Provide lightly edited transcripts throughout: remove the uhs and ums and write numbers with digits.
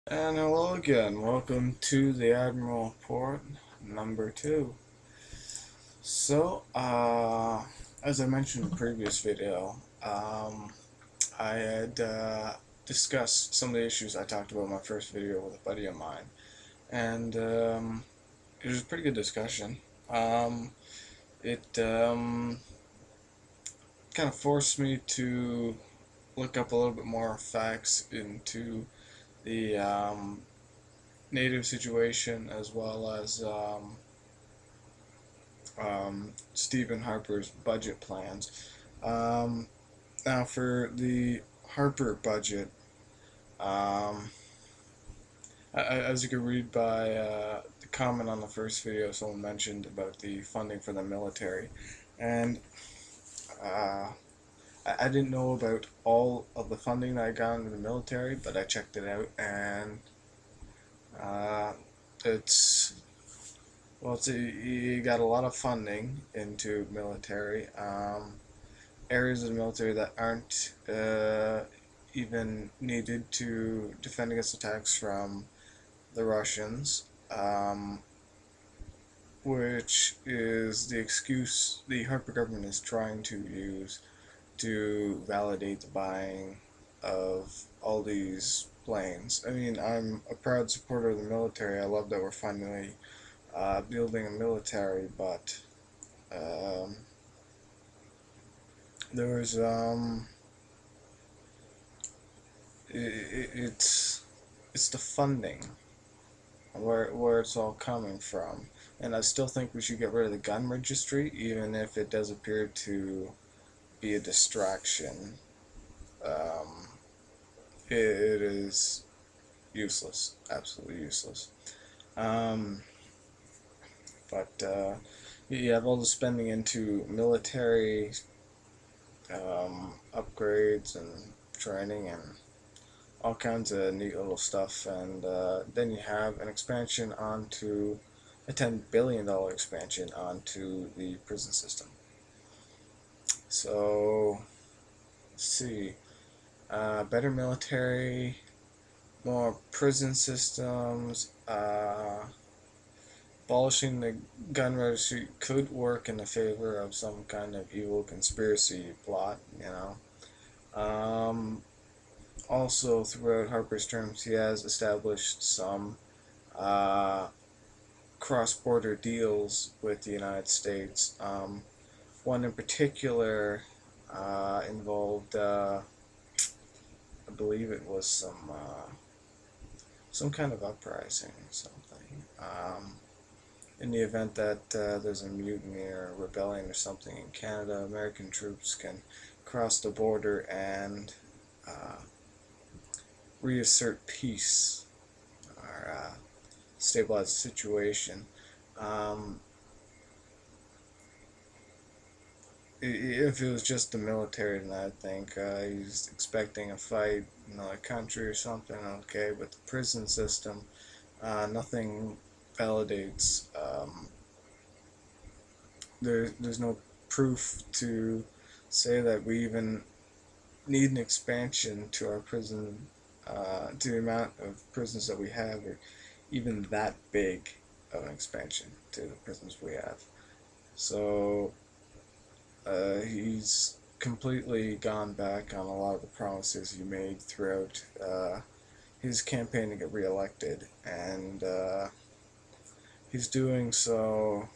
And hello again, welcome to the Admiral Report number 2. As I mentioned in the previous video, I had discussed some of the issues I talked about in my first video with a buddy of mine, and it was a pretty good discussion. It kind of forced me to look up a little bit more facts into the native situation, as well as Stephen Harper's budget plans. Now, for the Harper budget, um, as you can read by the comment on the first video, someone mentioned about the funding for the military, and uh, I didn't know about all of the funding that I got into the military, but I checked it out, and uh, it's you got a lot of funding into military. Areas of the military that aren't even needed to defend against attacks from the Russians, which is the excuse the Harper government is trying to use to validate the buying of all these planes. I mean, I'm a proud supporter of the military. I love that we're finally building a military, but um, there was it's the funding where it's all coming from, and I still think we should get rid of the gun registry, even if it does appear to be a distraction. Um, it is useless, absolutely useless. Um, but you have all the spending into military upgrades and training and all kinds of neat little stuff, and then you have an expansion onto a $10 billion expansion onto the prison system. So let's see, better military, more prison systems. Abolishing the gun registry could work in the favor of some kind of evil conspiracy plot, you know. Also, throughout Harper's terms, he has established some uh, cross-border deals with the United States. One in particular involved, I believe it was some kind of uprising, something. In the event that there's a mutiny or a rebellion or something in Canada, American troops can cross the border and uh, reassert peace or stabilize the situation. Um, if it was just the military, then I think he's expecting a fight in another country or something, okay, but the prison system, nothing validates. There's no proof to say that we even need an expansion to our prison, to the amount of prisons that we have, or even that big of an expansion to the prisons we have. So he's completely gone back on a lot of the promises he made throughout his campaign to get reelected, and he's doing so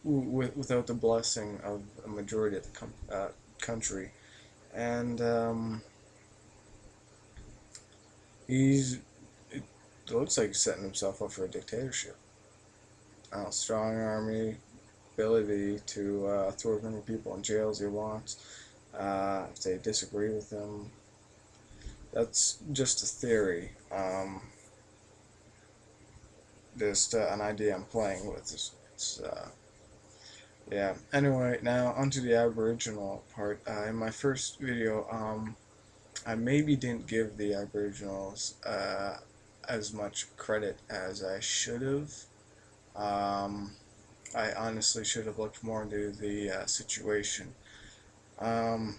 without the blessing of a majority of the country. And he's it looks like he's setting himself up for a dictatorship. Strong army, ability to throw as many people in jail as he wants. If they disagree with him, that's just a theory. Just an idea I'm playing with. Yeah. Anyway, now onto the Aboriginal part. In my first video, I maybe didn't give the Aboriginals as much credit as I should have. I honestly should have looked more into the situation. Um,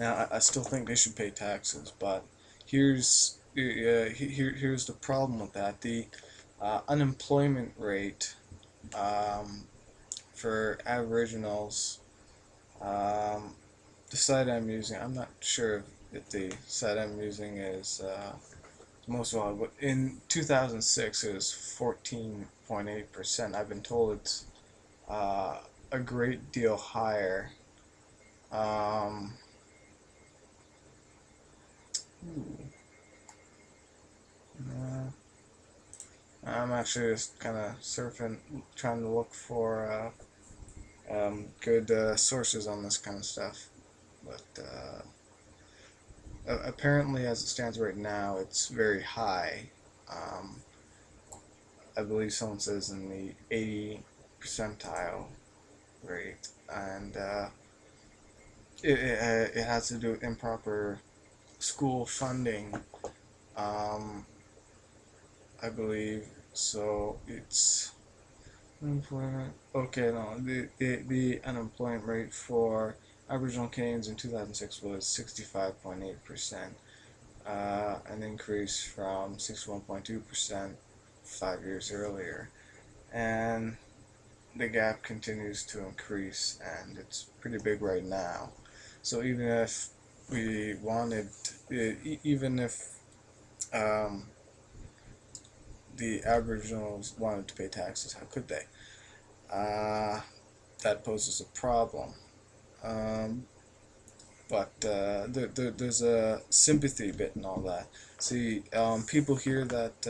Now, I still think they should pay taxes, but here's here's the problem with that. The unemployment rate um, for Aboriginals, um, the site I'm using, I'm not sure if the site I'm using is most valid, but in 2006 it was 14.8%. I've been told it's uh, a great deal higher. Um, uh, I'm actually just kind of surfing, trying to look for good sources on this kind of stuff. But apparently, as it stands right now, it's very high. Um, I believe someone says in the 80 percentile rate, and it has to do with improper school funding. Um, I believe so. It's unemployment. Okay, no, the unemployment rate for Aboriginal Canadians in 2006 was 65.8%, an increase from 61.2% 5 years earlier. And the gap continues to increase, and it's pretty big right now. So even if we wanted, even if um, the Aboriginals wanted to pay taxes, how could they? Uh, that poses a problem. Um, but there's a sympathy bit in all that. See, people hear that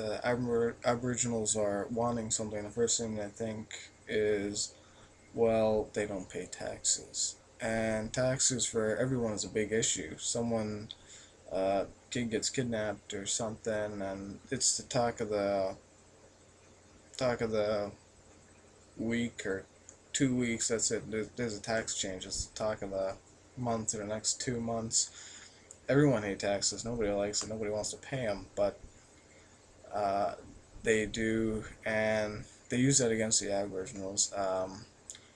Aboriginals are wanting something. The first thing they think is, well, they don't pay taxes. And taxes for everyone is a big issue. Someone kid gets kidnapped or something, and it's the talk of the week or 2 weeks. That's it. There's a tax change. It's the talk of the month or the next 2 months. Everyone hates taxes. Nobody likes it. Nobody wants to pay them, but uh, they do, and they use that against the Aboriginals.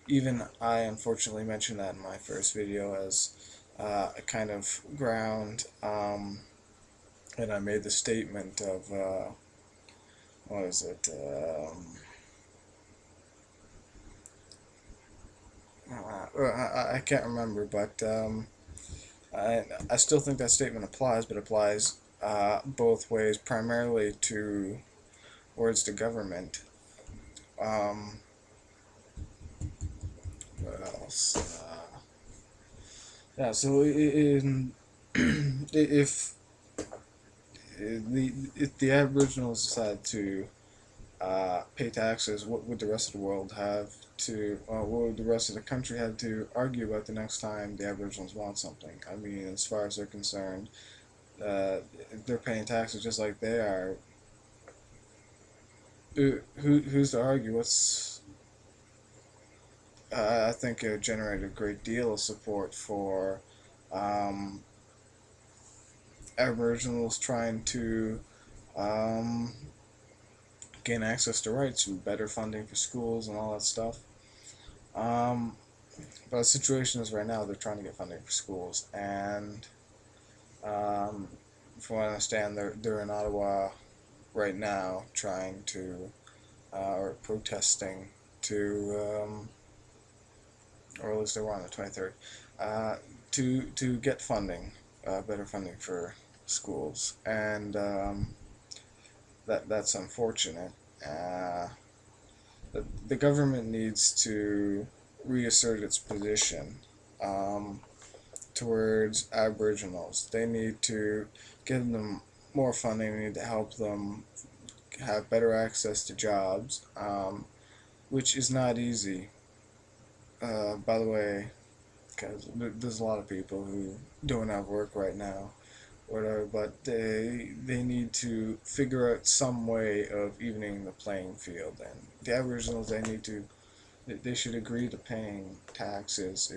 Even I unfortunately mentioned that in my first video as a kind of ground, and I made the statement of what is it? I can't remember, but I still think that statement applies, but applies both ways, primarily towards the government. Um, what else? Yeah, so if the Aboriginals decide to pay taxes, what would the rest of the world have to, what would the rest of the country have to argue about the next time the Aboriginals want something? I mean, as far as they're concerned, if they're paying taxes just like they are, who's to argue? I think it would generate a great deal of support for um, Aboriginals trying to um, gain access to rights and better funding for schools and all that stuff. Um, but the situation is right now they're trying to get funding for schools, and um, from what I understand, they're in Ottawa right now trying to or protesting to, or at least they were on the 23rd, to get funding, better funding for schools, and that's unfortunate. Uh, the government needs to reassert its position um, towards Aboriginals. They need to give them more funding. They need to help them have better access to jobs, which is not easy. By the way, because there's a lot of people who don't have work right now, whatever. But they need to figure out some way of evening the playing field. And the Aboriginals, they should agree to paying taxes.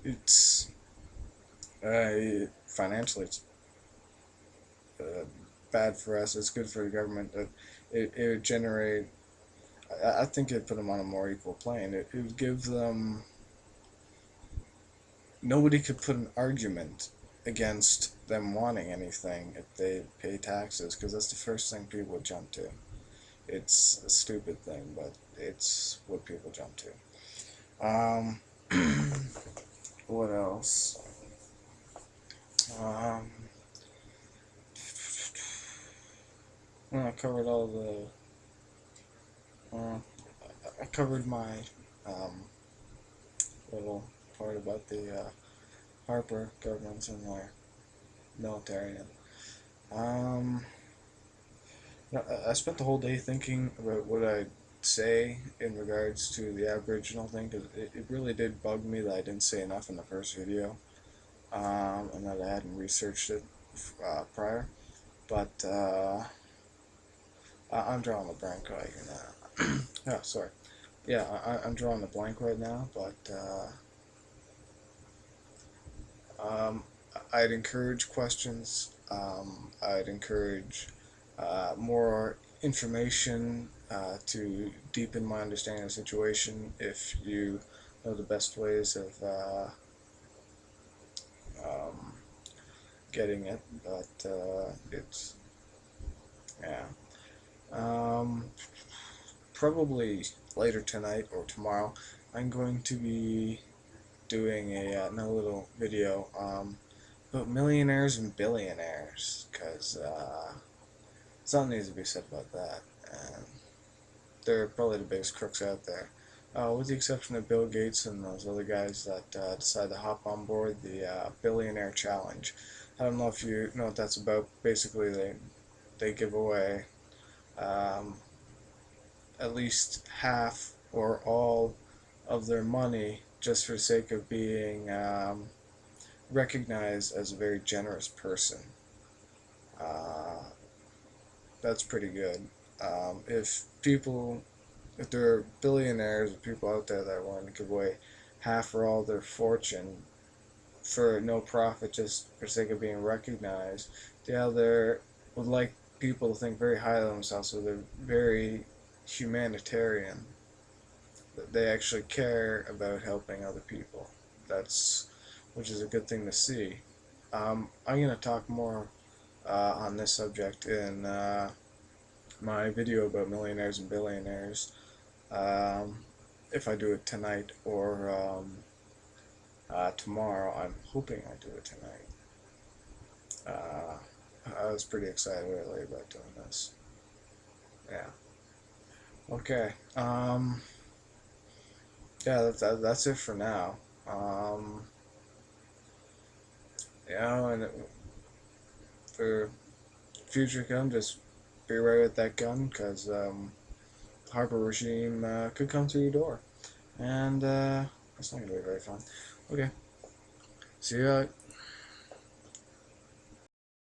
It's financially it's uh, bad for us. It's good for the government. It would generate. I think it'd put them on a more equal plane. It would give them. Nobody could put an argument against them wanting anything if they pay taxes, because that's the first thing people would jump to. It's a stupid thing, but it's what people jump to. Um, what else? Um, well, I covered all the. I covered my um, little part about the Harper governments and their military. Um, I spent the whole day thinking about what I'd say in regards to the Aboriginal thing, because it really did bug me that I didn't say enough in the first video, and that I hadn't researched it prior. But I'm drawing a blank right here now. Yeah, sorry. Yeah, I'm drawing a blank right now, but um, I'd encourage questions. I'd encourage more information to deepen my understanding of the situation. If you know the best ways of um, getting it, but it's yeah. Um, Probably later tonight or tomorrow, I'm going to be doing another little video about millionaires and billionaires, because something needs to be said about that. And they're probably the biggest crooks out there. With the exception of Bill Gates and those other guys that decide to hop on board the billionaire challenge. I don't know if you know what that's about. Basically, they give away um, at least half or all of their money just for the sake of being recognized as a very generous person. Uh, that's pretty good. If there are billionaires or people out there that are willing to give away half or all their fortune for no profit just for the sake of being recognized, yeah, they would like people to think very highly of themselves, so they're very humanitarian. They actually care about helping other people. That's which is a good thing to see. I'm going to talk more on this subject in my video about millionaires and billionaires. Um, if I do it tonight or tomorrow, I'm hoping I do it tonight. I was pretty excited earlier about doing this. Yeah. Okay. Yeah, that's it for now. Um, and for future come, just be right with that gun, because Harper regime could come through your door, and that's not gonna be very fun. Okay, see ya.